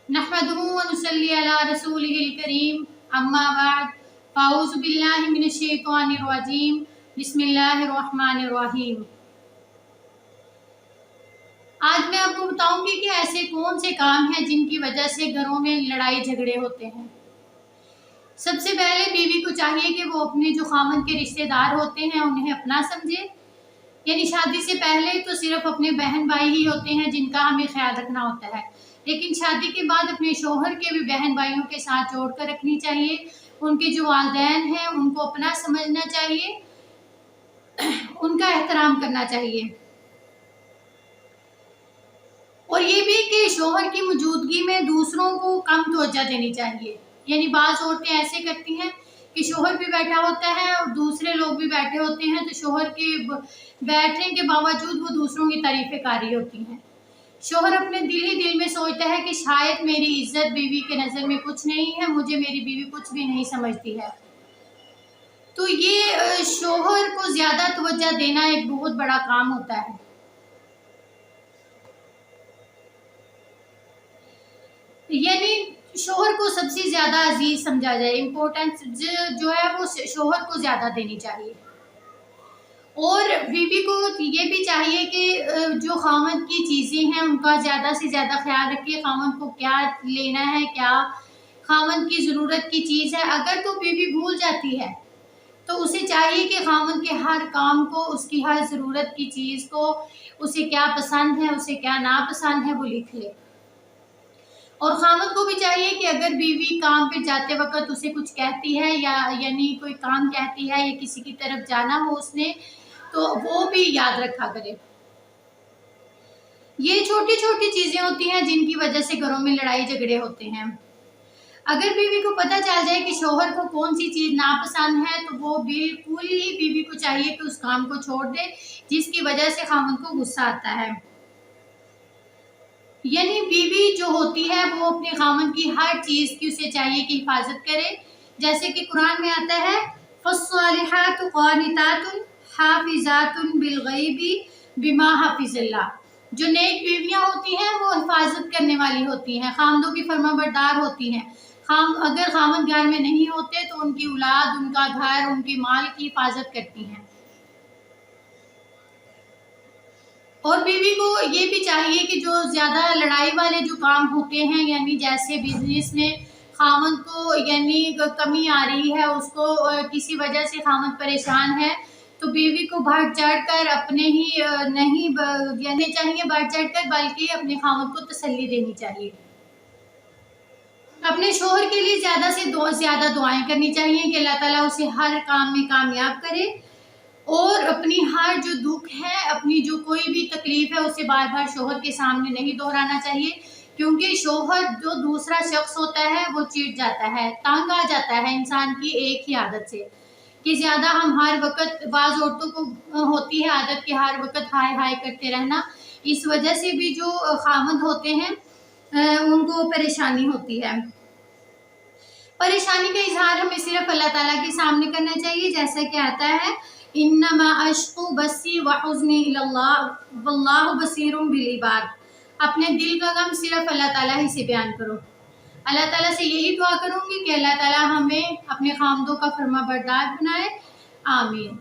नहमदुहु व नुसल्ली अला रसूलिहिल करीम अम्मा बाद फ़ाऊज़ु बिल्लाहि मिनश शैतानिर रजीम बिस्मिल्लाहिर रहमानिर रहीम। आज मैं आपको बताऊंगी कि ऐसे कौन से काम हैं जिनकी वजह से घरों में लड़ाई झगड़े होते हैं। सबसे पहले बीवी को चाहिए कि वो अपने जो खामन के रिश्तेदार होते हैं उन्हें अपना समझे। यानी शादी से पहले तो सिर्फ अपने बहन भाई ही होते हैं जिनका हमें ख्याल रखना होता है, लेकिन शादी के बाद अपने शोहर के भी बहन भाइयों के साथ जोड़ कर रखनी चाहिए। उनके जो वालिदैन हैं उनको अपना समझना चाहिए, उनका एहतराम करना चाहिए। और ये भी कि शोहर की मौजूदगी में दूसरों को कम तवज्जो देनी चाहिए। यानी बाज़ औरतें ऐसे करती हैं कि शोहर भी बैठा होता है और दूसरे लोग भी बैठे होते हैं, तो शोहर के बैठने के बावजूद वो दूसरों की तारीफ़ें कर रही होती हैं। शोहर अपने दिल ही दिल में सोचता है कि शायद मेरी इज्जत बीवी के नज़र में कुछ नहीं है, मुझे मेरी बीवी कुछ भी नहीं समझती है। तो ये शोहर को ज़्यादा तवज्जो देना एक बहुत बड़ा काम होता है। यानी शोहर को सबसे ज़्यादा अजीज समझा जाए, इम्पोर्टेंस जो है वो शोहर को ज़्यादा देनी चाहिए। और बीवी को ये भी चाहिए कि जो खामन की चीज़ें हैं उनका ज़्यादा से ज़्यादा ख्याल रखे। खामन को क्या लेना है, क्या खामन की ज़रूरत की चीज़ है। अगर तो बीवी भूल जाती है तो उसे चाहिए कि खामन के हर काम को, उसकी हर ज़रूरत की चीज़ को, उसे क्या पसंद है, उसे क्या नापसंद है, वो लिख ले। और खामद को भी चाहिए कि अगर बीवी काम पे जाते वक्त उसे कुछ कहती है या यानी कोई काम कहती है या किसी की तरफ जाना हो उसने, तो वो भी याद रखा करे। ये छोटी छोटी चीज़ें होती हैं जिनकी वजह से घरों में लड़ाई झगड़े होते हैं। अगर बीवी को पता चल जाए कि शोहर को कौन सी चीज़ नापसंद है तो वो बिल्कुल ही बीवी को चाहिए कि उस काम को छोड़ दे जिसकी वजह से खामद को गुस्सा आता है। यानी बीवी जो होती है वो अपने खामन की हर चीज़ की उसे चाहिए कि हिफाजत करे। जैसे कि कुरान में आता है फस्सालिहातु क़ानितातुन हाफ़िज़ातुन बिलग़ैबि बिमा हफ़िज़ल्लाह। जो नेक बीवियाँ होती हैं वो हिफाजत करने वाली होती हैं, खामदों की फरमाबरदार होती हैं। अगर खामद घर में नहीं होते तो उनकी औलाद, उनका घर, उनके माल की हिफाजत करती हैं। और बीवी को ये भी चाहिए कि जो ज़्यादा लड़ाई वाले जो काम होते हैं, यानी जैसे बिजनेस में खामद को यानी कमी आ रही है, उसको किसी वजह से खामद परेशान है, तो बीवी को बढ़ चढ़ कर अपने ही नहीं यानी चाहिए बढ़ चढ़ कर, बल्कि अपने खामद को तसल्ली देनी चाहिए। अपने शोहर के लिए ज़्यादा से ज़्यादा दुआएं करनी चाहिए कि अल्लाह ताला उसे हर काम में कामयाब करे। और अपनी हर जो दुख है, अपनी जो कोई भी तकलीफ है, उसे बार बार शोहर के सामने नहीं दोहराना चाहिए, क्योंकि शोहर जो दूसरा शख्स होता है वो चिढ़ जाता है, तंग आ जाता है इंसान की एक ही आदत से कि ज़्यादा हम हर वक्त, बाज़ औरतों को होती है आदत कि हर वक्त हाय हाय करते रहना। इस वजह से भी जो खामद होते हैं उनको परेशानी होती है। परेशानी का इजहार हमें सिर्फ अल्लाह ताला के सामने करना चाहिए, जैसा कि आता है इन्नमा अश्कु बसी व हुज़्नी इलल्लाह वल्लाहु बसीरुम बिल इबाद। अपने दिल का गम सिर्फ अल्लाह ताला ही से बयान करो। अल्लाह ताला से यही दुआ करूँगी कि अल्लाह ताला हमें अपने खामदों का फरमाबरदार बनाए। आमीन।